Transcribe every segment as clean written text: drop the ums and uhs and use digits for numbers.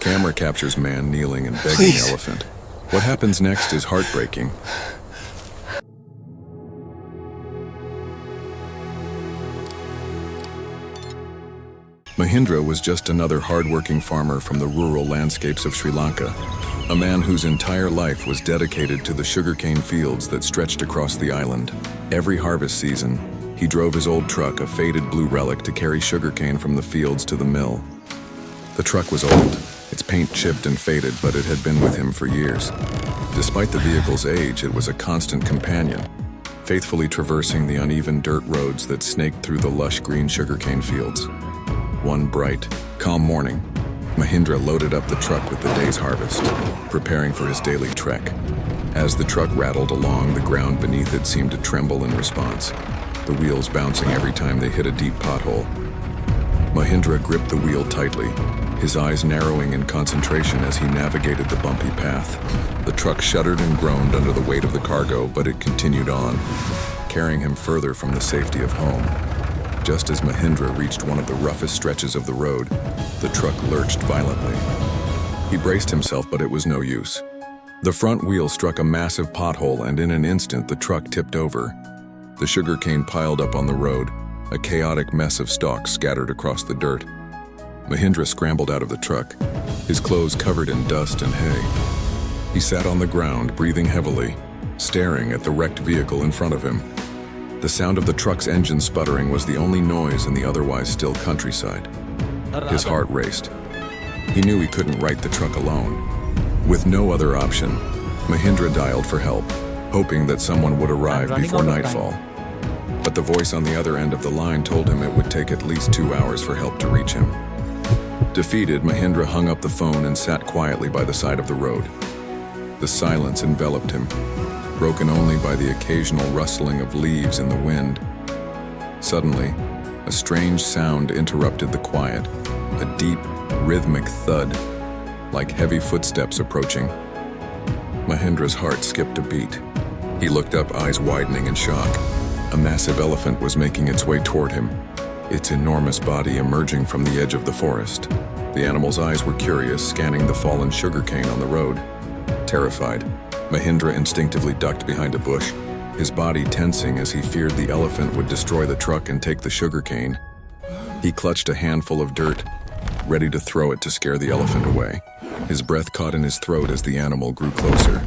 Camera captures man kneeling and begging the elephant. What happens next is heartbreaking. Mahindra was just another hard-working farmer from the rural landscapes of Sri Lanka, a man whose entire life was dedicated to the sugarcane fields that stretched across the island. Every harvest season, he drove his old truck, a faded blue relic, to carry sugarcane from the fields to the mill. The truck was old, its paint chipped and faded, but it had been with him for years. Despite the vehicle's age, it was a constant companion, faithfully traversing the uneven dirt roads that snaked through the lush green sugarcane fields. One bright, calm morning, Mahindra loaded up the truck with the day's harvest, preparing for his daily trek. As the truck rattled along, the ground beneath it seemed to tremble in response, the wheels bouncing every time they hit a deep pothole. Mahindra gripped the wheel tightly, his eyes narrowing in concentration as he navigated the bumpy path. The truck shuddered and groaned under the weight of the cargo, but it continued on, carrying him further from the safety of home. Just as Mahindra reached one of the roughest stretches of the road, the truck lurched violently. He braced himself, but it was no use. The front wheel struck a massive pothole, and in an instant the truck tipped over. The sugarcane piled up on the road, a chaotic mess of stalks scattered across the dirt. Mahindra scrambled out of the truck, his clothes covered in dust and hay. He sat on the ground, breathing heavily, staring at the wrecked vehicle in front of him. The sound of the truck's engine sputtering was the only noise in the otherwise still countryside. His heart raced. He knew he couldn't right the truck alone. With no other option, Mahindra dialed for help, hoping that someone would arrive before nightfall. But the voice on the other end of the line told him it would take at least 2 hours for help to reach him. Defeated, Mahindra hung up the phone and sat quietly by the side of the road. The silence enveloped him, broken only by the occasional rustling of leaves in the wind. Suddenly, a strange sound interrupted the quiet, a deep, rhythmic thud, like heavy footsteps approaching. Mahindra's heart skipped a beat. He looked up, eyes widening in shock. A massive elephant was making its way toward him, its enormous body emerging from the edge of the forest. The animal's eyes were curious, scanning the fallen sugarcane on the road. Terrified, Mahindra instinctively ducked behind a bush, his body tensing as he feared the elephant would destroy the truck and take the sugarcane. He clutched a handful of dirt, ready to throw it to scare the elephant away. His breath caught in his throat as the animal grew closer.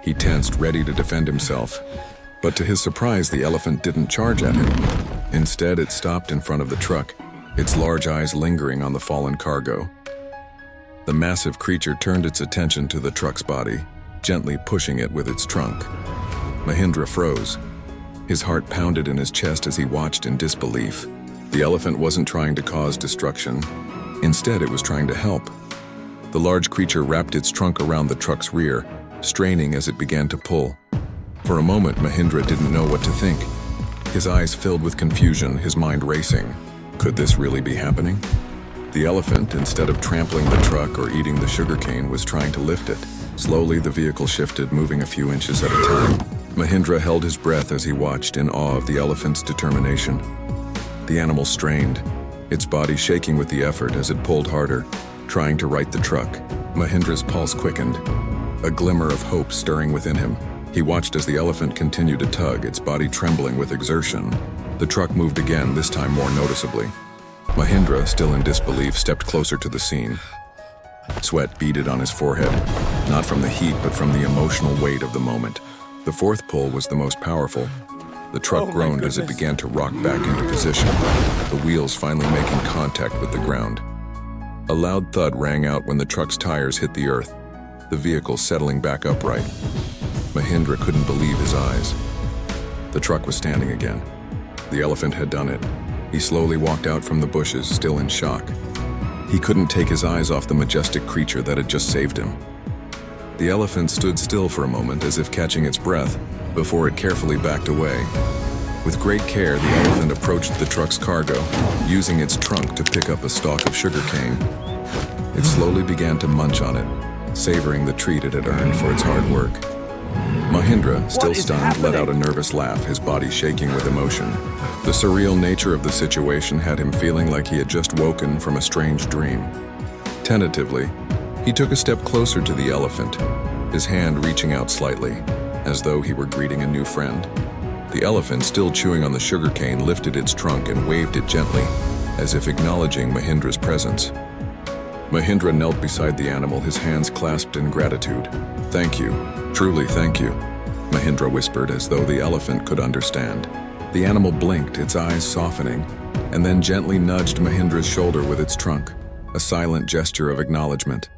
He tensed, ready to defend himself. But to his surprise, the elephant didn't charge at him. Instead, it stopped in front of the truck, its large eyes lingering on the fallen cargo. The massive creature turned its attention to the truck's body, gently pushing it with its trunk. Mahindra froze. His heart pounded in his chest as he watched in disbelief. The elephant wasn't trying to cause destruction. Instead, it was trying to help. The large creature wrapped its trunk around the truck's rear, straining as it began to pull. For a moment, Mahindra didn't know what to think. His eyes filled with confusion, his mind racing. Could this really be happening? The elephant, instead of trampling the truck or eating the sugarcane, was trying to lift it. Slowly, the vehicle shifted, moving a few inches at a time. Mahindra held his breath as he watched, in awe of the elephant's determination. The animal strained, its body shaking with the effort as it pulled harder, trying to right the truck. Mahindra's pulse quickened, a glimmer of hope stirring within him. He watched as the elephant continued to tug, its body trembling with exertion. The truck moved again, this time more noticeably. Mahindra, still in disbelief, stepped closer to the scene. Sweat beaded on his forehead, not from the heat but from the emotional weight of the moment. The fourth pull was the most powerful. The truck groaned as it began to rock back into position, the wheels finally making contact with the ground. A loud thud rang out when the truck's tires hit the earth, the vehicle settling back upright. Mahindra couldn't believe his eyes. The truck was standing again. The elephant had done it. He slowly walked out from the bushes, still in shock. He couldn't take his eyes off the majestic creature that had just saved him. The elephant stood still for a moment, as if catching its breath, before it carefully backed away. With great care, the elephant approached the truck's cargo, using its trunk to pick up a stalk of sugarcane. It slowly began to munch on it, savoring the treat it had earned for its hard work. Mahindra, still stunned, let out a nervous laugh, his body shaking with emotion. The surreal nature of the situation had him feeling like he had just woken from a strange dream. Tentatively, He took a step closer to the elephant, his hand reaching out slightly, as though he were greeting a new friend. The elephant, still chewing on the sugarcane, lifted its trunk and waved it gently, as if acknowledging Mahindra's presence. Mahindra knelt beside the animal, his hands clasped in gratitude. "Thank you, truly thank you," Mahindra whispered, as though the elephant could understand. The animal blinked, its eyes softening, and then gently nudged Mahindra's shoulder with its trunk, a silent gesture of acknowledgement.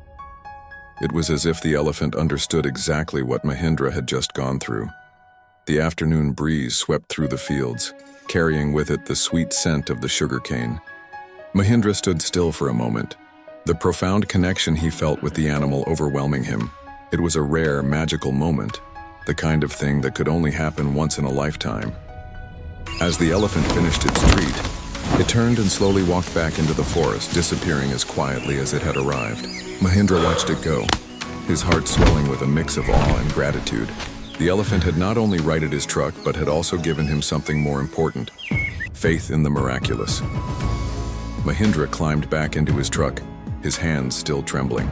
It was as if the elephant understood exactly what Mahindra had just gone through. The afternoon breeze swept through the fields, carrying with it the sweet scent of the sugarcane. Mahindra stood still for a moment, the profound connection he felt with the animal overwhelming him. It was a rare, magical moment, the kind of thing that could only happen once in a lifetime. As the elephant finished its treat, it turned and slowly walked back into the forest, disappearing as quietly as it had arrived. Mahindra watched it go, his heart swelling with a mix of awe and gratitude. The elephant had not only righted his truck, but had also given him something more important: faith in the miraculous. Mahindra climbed back into his truck, his hands still trembling.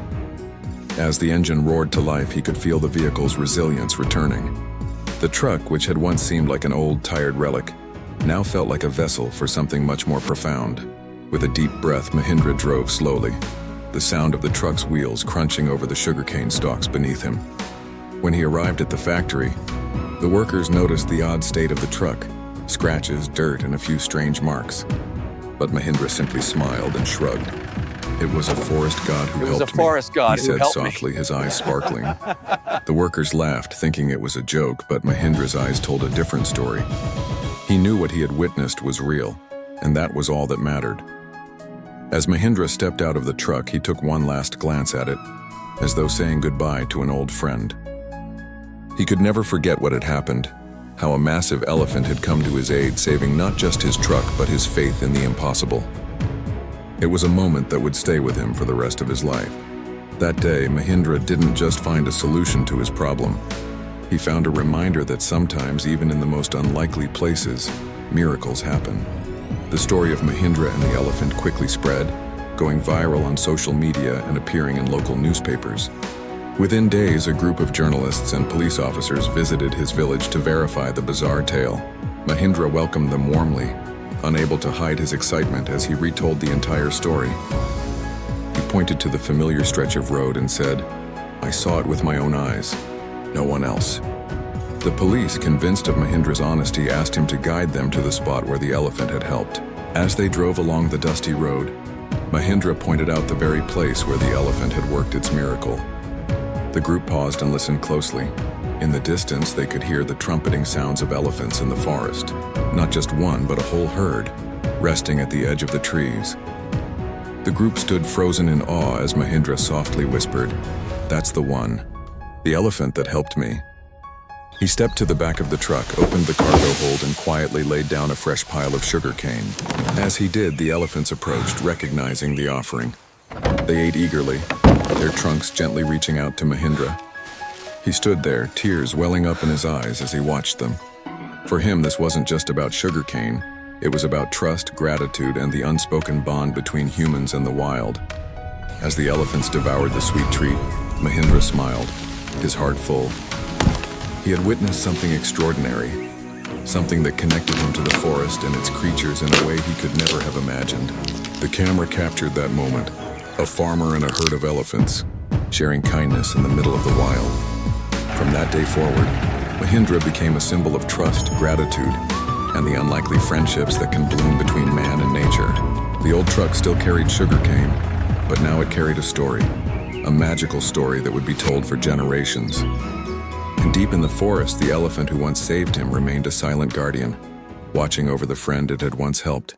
As the engine roared to life, he could feel the vehicle's resilience returning. The truck, which had once seemed like an old, tired relic, now felt like a vessel for something much more profound. With a deep breath, Mahindra drove slowly, the sound of the truck's wheels crunching over the sugarcane stalks beneath him. When he arrived at the factory, the workers noticed the odd state of the truck: scratches, dirt, and a few strange marks. But Mahindra simply smiled and shrugged. "It was a forest god who helped me," he said softly, his eyes sparkling. The workers laughed, thinking it was a joke, but Mahindra's eyes told a different story. He knew what he had witnessed was real, and that was all that mattered. As Mahindra stepped out of the truck, he took one last glance at it, as though saying goodbye to an old friend. He could never forget what had happened, how a massive elephant had come to his aid, saving not just his truck, but his faith in the impossible. It was a moment that would stay with him for the rest of his life. That day, Mahindra didn't just find a solution to his problem. He found a reminder that sometimes, even in the most unlikely places, miracles happen. The story of Mahindra and the elephant quickly spread, going viral on social media and appearing in local newspapers. Within days, a group of journalists and police officers visited his village to verify the bizarre tale. Mahindra welcomed them warmly, unable to hide his excitement as he retold the entire story. He pointed to the familiar stretch of road and said, "I saw it with my own eyes. No one else." The police, convinced of Mahindra's honesty, asked him to guide them to the spot where the elephant had helped. As they drove along the dusty road, Mahindra pointed out the very place where the elephant had worked its miracle. The group paused and listened closely. In the distance, they could hear the trumpeting sounds of elephants in the forest. Not just one, but a whole herd, resting at the edge of the trees. The group stood frozen in awe as Mahindra softly whispered, "That's the one. The elephant that helped me." He stepped to the back of the truck, opened the cargo hold, and quietly laid down a fresh pile of sugarcane. As he did, the elephants approached, recognizing the offering. They ate eagerly, their trunks gently reaching out to Mahindra. He stood there, tears welling up in his eyes as he watched them. For him, this wasn't just about sugarcane. It was about trust, gratitude, and the unspoken bond between humans and the wild. As the elephants devoured the sweet treat, Mahindra smiled, his heart full. He had witnessed something extraordinary, something that connected him to the forest and its creatures in a way he could never have imagined. The camera captured that moment, a farmer and a herd of elephants, sharing kindness in the middle of the wild. From that day forward, Mahindra became a symbol of trust, gratitude, and the unlikely friendships that can bloom between man and nature. The old truck still carried sugarcane, but now it carried a story, a magical story that would be told for generations. And deep in the forest, the elephant who once saved him remained a silent guardian, watching over the friend it had once helped.